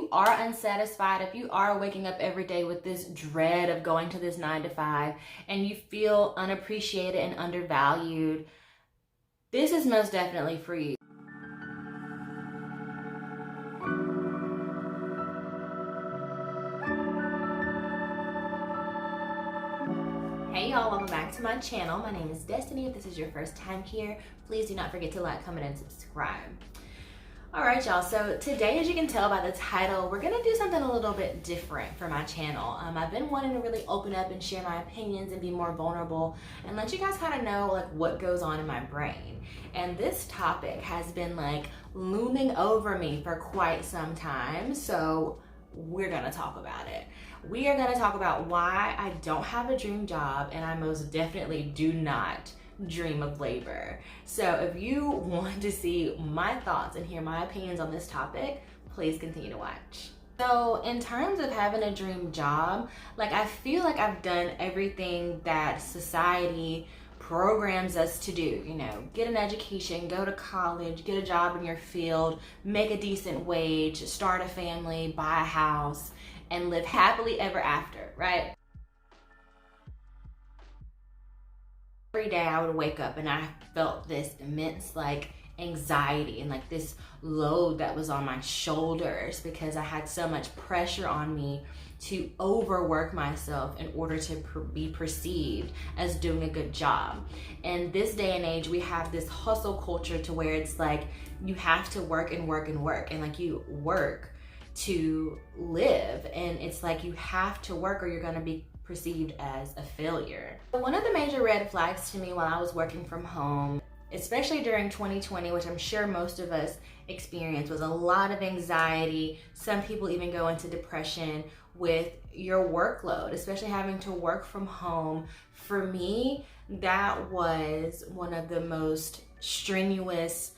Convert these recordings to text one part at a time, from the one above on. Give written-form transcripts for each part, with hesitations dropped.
you are unsatisfied, if you are waking up every day with this dread of going to this 9 to 5 and you feel unappreciated and undervalued, this is most definitely for you. Hey y'all, welcome back to my channel. My name is Destiny. If this is your first time here, please do not forget to like, comment, and subscribe. All right, y'all, so today, as you can tell by the title, we're gonna do something a little bit different for my channel. I've been wanting to really open up and share my opinions and be more vulnerable and let you guys kind of know like what goes on in my brain. And this topic has been like looming over me for quite some time, so we're gonna talk about it. We are gonna talk about why I don't have a dream job, and I most definitely do not dream of labor. So if you want to see my thoughts and hear my opinions on this topic, please continue to watch. So in terms of having a dream job, like I feel like I've done everything that society programs us to do, you know, get an education, go to college, get a job in your field, make a decent wage, start a family, buy a house, and live happily ever after, right? Every day I would wake up and I felt this immense like anxiety and like this load that was on my shoulders because I had so much pressure on me to overwork myself in order to be perceived as doing a good job. And this day and age, we have this hustle culture to where it's like you have to work and work and work, and like you work to live, and it's like you have to work or you're gonna be perceived as a failure. One of the major red flags to me while I was working from home, especially during 2020, which I'm sure most of us experienced, was a lot of anxiety. Some people even go into depression with your workload, especially having to work from home. For me, that was one of the most strenuous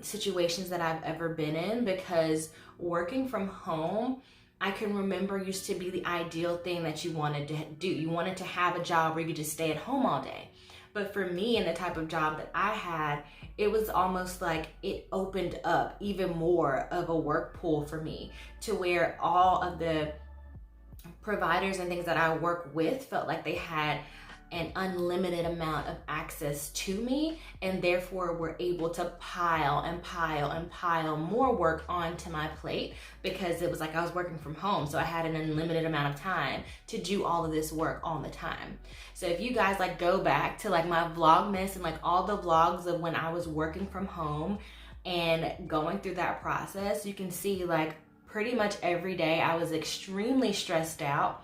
situations that I've ever been in, because working from home, I can remember, used to be the ideal thing that you wanted to do. You wanted to have a job where you could just stay at home all day. But for me and the type of job that I had, it was almost like it opened up even more of a work pool for me, to where all of the providers and things that I work with felt like they had an unlimited amount of access to me, and therefore were able to pile and pile and pile more work onto my plate, because it was like I was working from home, so I had an unlimited amount of time to do all of this work all the time. So if you guys like go back to like my Vlogmas and like all the vlogs of when I was working from home and going through that process, you can see like pretty much every day I was extremely stressed out,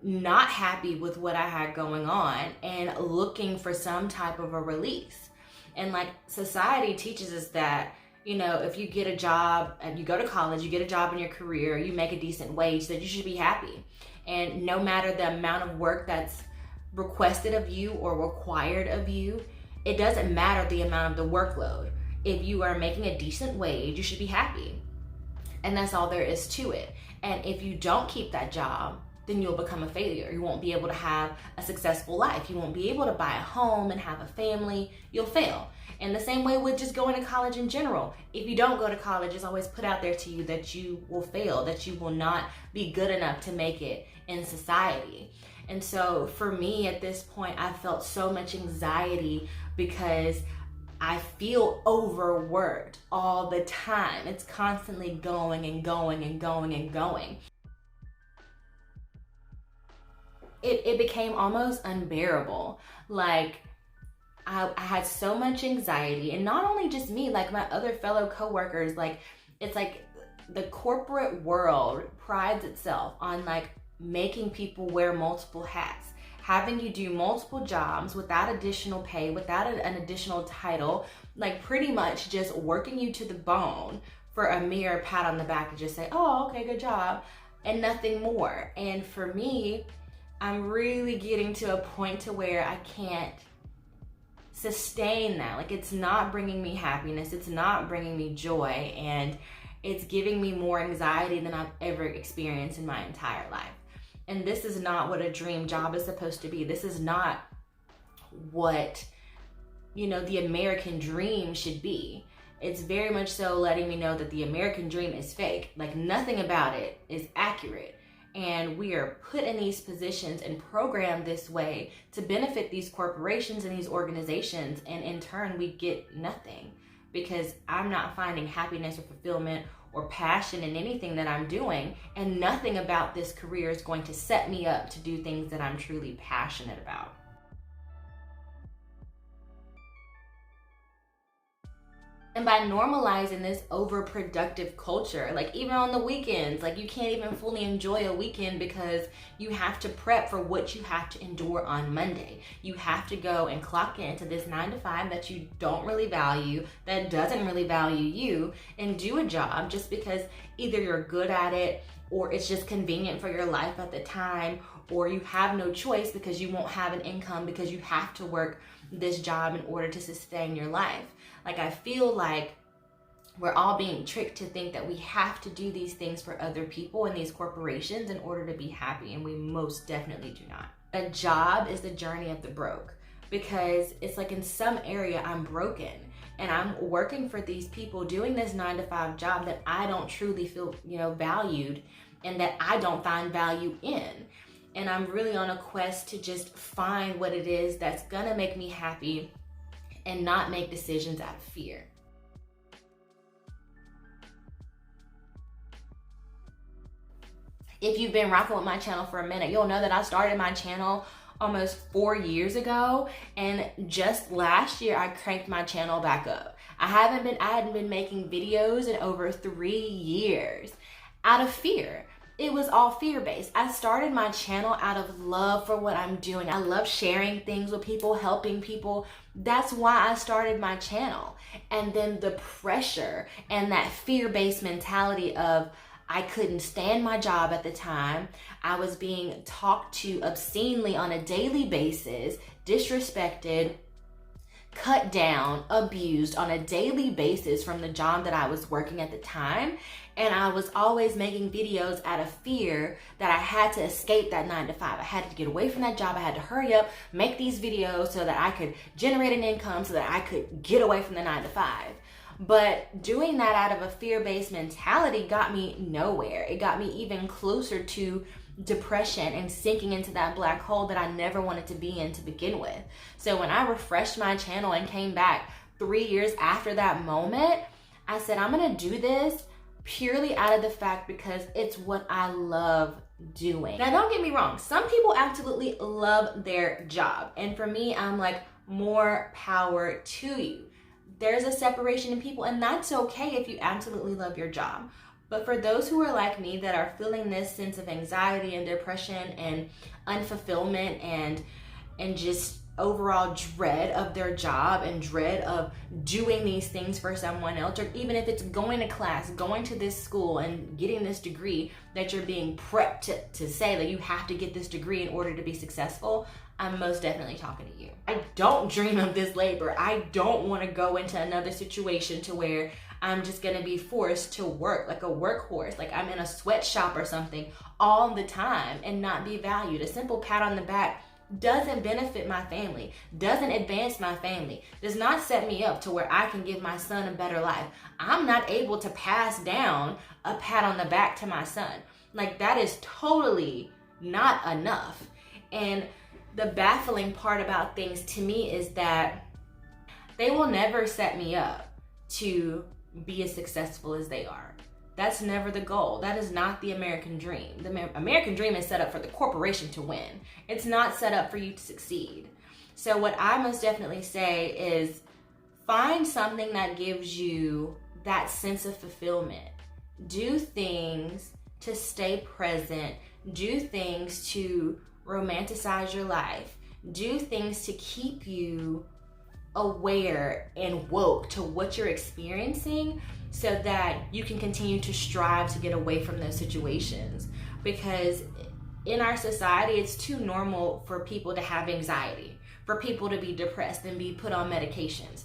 not happy with what I had going on, and looking for some type of a release. And like society teaches us that, you know, if you get a job and you go to college, you get a job in your career, you make a decent wage, that you should be happy. And no matter the amount of work that's requested of you or required of you, it doesn't matter the amount of the workload. If you are making a decent wage, you should be happy. And that's all there is to it. And if you don't keep that job, then you'll become a failure. You won't be able to have a successful life. You won't be able to buy a home and have a family. You'll fail. And the same way with just going to college in general. If you don't go to college, it's always put out there to you that you will fail, that you will not be good enough to make it in society. And so for me at this point, I felt so much anxiety because I feel overworked all the time. It's constantly going and going and going and going. It became almost unbearable. Like I had so much anxiety, and not only just me, like my other fellow coworkers. Like it's like the corporate world prides itself on like making people wear multiple hats, having you do multiple jobs without additional pay, without an additional title, like pretty much just working you to the bone for a mere pat on the back and just say, oh, okay, good job, and nothing more. And for me, I'm really getting to a point to where I can't sustain that. Like it's not bringing me happiness, it's not bringing me joy, and it's giving me more anxiety than I've ever experienced in my entire life. And this is not what a dream job is supposed to be. This is not what, you know, the American dream should be. It's very much so letting me know that the American dream is fake. Like, nothing about it is accurate. And we are put in these positions and programmed this way to benefit these corporations and these organizations. And in turn, we get nothing, because I'm not finding happiness or fulfillment or passion in anything that I'm doing. And nothing about this career is going to set me up to do things that I'm truly passionate about. And by normalizing this overproductive culture, like even on the weekends, like you can't even fully enjoy a weekend because you have to prep for what you have to endure on Monday. You have to go and clock into this 9 to 5 that you don't really value, that doesn't really value you, and do a job just because either you're good at it or it's just convenient for your life at the time, or you have no choice because you won't have an income because you have to work this job in order to sustain your life. Like, I feel like we're all being tricked to think that we have to do these things for other people and these corporations in order to be happy, and we most definitely do not. A job is the journey of the broke, because it's like in some area I'm broken and I'm working for these people doing this 9 to 5 job that I don't truly feel, valued, and that I don't find value in. And I'm really on a quest to just find what it is that's gonna make me happy and not make decisions out of fear. If you've been rocking with my channel for a minute, you'll know that I started my channel almost 4 years ago, and just last year I cranked my channel back up. I hadn't been making videos in over 3 years out of fear. It was all fear-based. I started my channel out of love for what I'm doing. I love sharing things with people, helping people. That's why I started my channel. And then the pressure and that fear-based mentality of I couldn't stand my job at the time. I was being talked to obscenely on a daily basis, disrespected, cut down, abused on a daily basis from the job that I was working at the time. And I was always making videos out of fear that I had to escape that 9 to 5. I had to get away from that job. I had to hurry up, make these videos so that I could generate an income so that I could get away from the 9 to 5. But doing that out of a fear-based mentality got me nowhere. It got me even closer to depression and sinking into that black hole that I never wanted to be in to begin with. So when I refreshed my channel and came back 3 years after that moment, I said, I'm gonna do this purely out of the fact because it's what I love doing. Now, don't get me wrong. Some people absolutely love their job. And for me, I'm like, more power to you. There's a separation in people, and that's okay if you absolutely love your job. But for those who are like me that are feeling this sense of anxiety and depression and unfulfillment and just overall dread of their job and dread of doing these things for someone else, or even if it's going to class, going to this school and getting this degree that you're being prepped to say that you have to get this degree in order to be successful, I'm most definitely talking to you. I don't dream of this labor. I don't want to go into another situation to where I'm just gonna be forced to work like a workhorse, like I'm in a sweatshop or something all the time and not be valued. A simple pat on the back doesn't benefit my family, doesn't advance my family, does not set me up to where I can give my son a better life. I'm not able to pass down a pat on the back to my son. Like, that is totally not enough. And the baffling part about things to me is that they will never set me up to be as successful as they are. That's never the goal. That is not the American dream. The American dream is set up for the corporation to win. It's not set up for you to succeed. So what I most definitely say is find something that gives you that sense of fulfillment. Do things to stay present. Do things to romanticize your life. Do things to keep you aware and woke to what you're experiencing so that you can continue to strive to get away from those situations. Because in our society, it's too normal for people to have anxiety, for people to be depressed and be put on medications.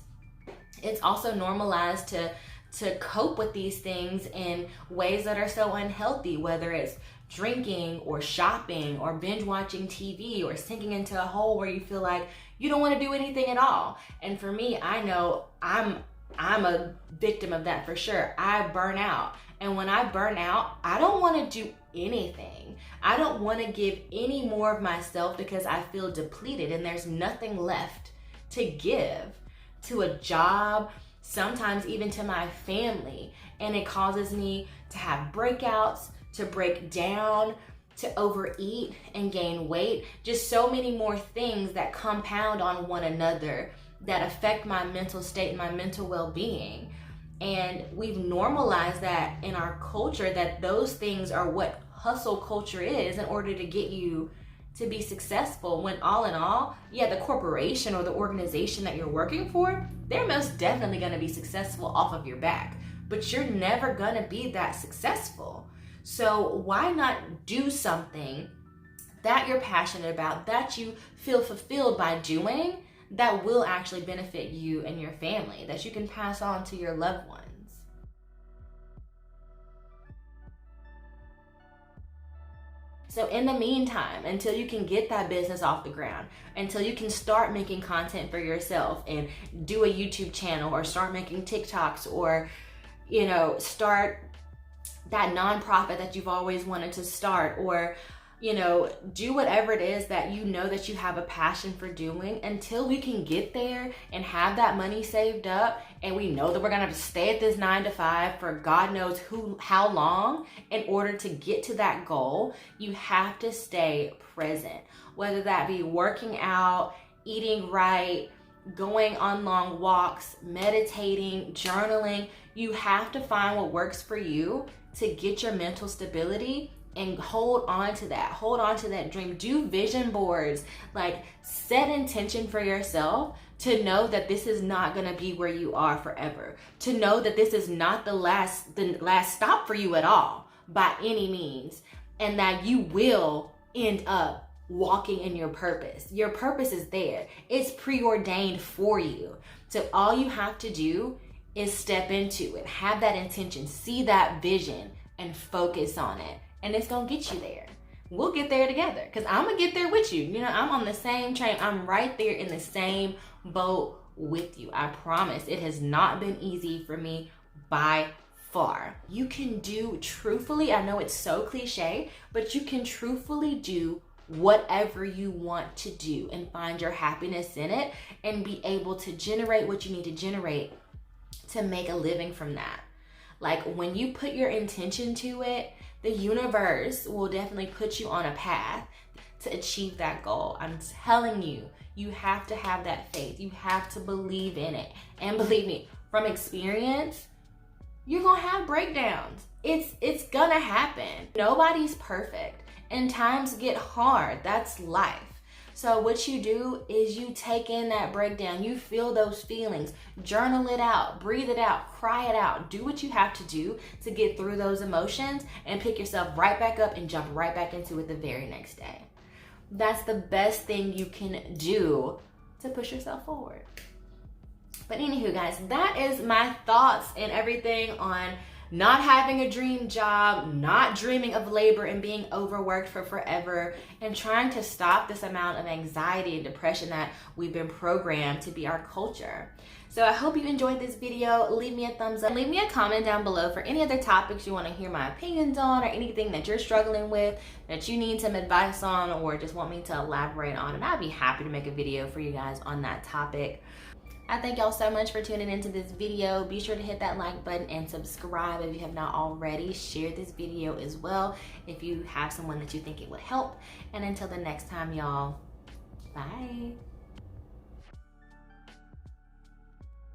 It's also normalized to cope with these things in ways that are so unhealthy, whether it's drinking or shopping or binge watching TV or sinking into a hole where you feel like you don't want to do anything at all. And for me, I know I'm I'm a victim of that for sure. I burn out. And when I burn out, I don't want to do anything. I don't want to give any more of myself because I feel depleted and there's nothing left to give to a job, sometimes even to my family. And it causes me to have breakouts, to break down, to overeat and gain weight. Just so many more things that compound on one another that affect my mental state and my mental well-being. And we've normalized that in our culture, that those things are what hustle culture is in order to get you to be successful, when all in all, yeah, the corporation or the organization that you're working for, they're most definitely going to be successful off of your back, but you're never going to be that successful. So why not do something that you're passionate about, that you feel fulfilled by doing, that will actually benefit you and your family, that you can pass on to your loved ones? So in the meantime, until you can get that business off the ground, until you can start making content for yourself and do a YouTube channel or start making TikToks or, you know, start that nonprofit that you've always wanted to start, or, you know, do whatever it is that you know that you have a passion for doing, until we can get there and have that money saved up, and we know that we're gonna have to stay at this 9 to 5 for God knows how long in order to get to that goal. You have to stay present, whether that be working out, eating right, going on long walks, meditating, journaling. You have to find what works for you to get your mental stability and hold on to that dream. Do vision boards, like set intention for yourself to know that this is not going to be where you are forever, to know that this is not the last stop for you at all by any means, and that you will end up walking in your purpose. Your purpose is there. It's preordained for you. So all you have to do is step into it, have that intention, see that vision, and focus on it. And it's gonna get you there. We'll get there together, because I'm gonna get there with you. You know, I'm on the same train. I'm right there in the same boat with you. I promise. It has not been easy for me by far. You can do truthfully, I know it's so cliche, but you can truthfully do whatever you want to do and find your happiness in it and be able to generate what you need to generate to make a living from that. Like, when you put your intention to it, the universe will definitely put you on a path to achieve that goal. I'm telling you, you have to have that faith. You have to believe in it. And believe me, from experience, you're gonna have breakdowns. It's gonna happen. Nobody's perfect, and times get hard. That's life. So what you do is you take in that breakdown, you feel those feelings, journal it out, breathe it out, cry it out, do what you have to do to get through those emotions, and pick yourself right back up and jump right back into it the very next day. That's the best thing you can do to push yourself forward. But anywho, guys, that is my thoughts and everything on not having a dream job, not dreaming of labor and being overworked for forever, and trying to stop this amount of anxiety and depression that we've been programmed to be our culture. So I hope you enjoyed this video. Leave me a thumbs up. Leave me a comment down below for any other topics you want to hear my opinions on, or anything that you're struggling with that you need some advice on, or just want me to elaborate on, and I'd be happy to make a video for you guys on that topic. I thank y'all so much for tuning into this video. Be sure to hit that like button and subscribe if you have not already. Share this video as well if you have someone that you think it would help. And until the next time, y'all, bye.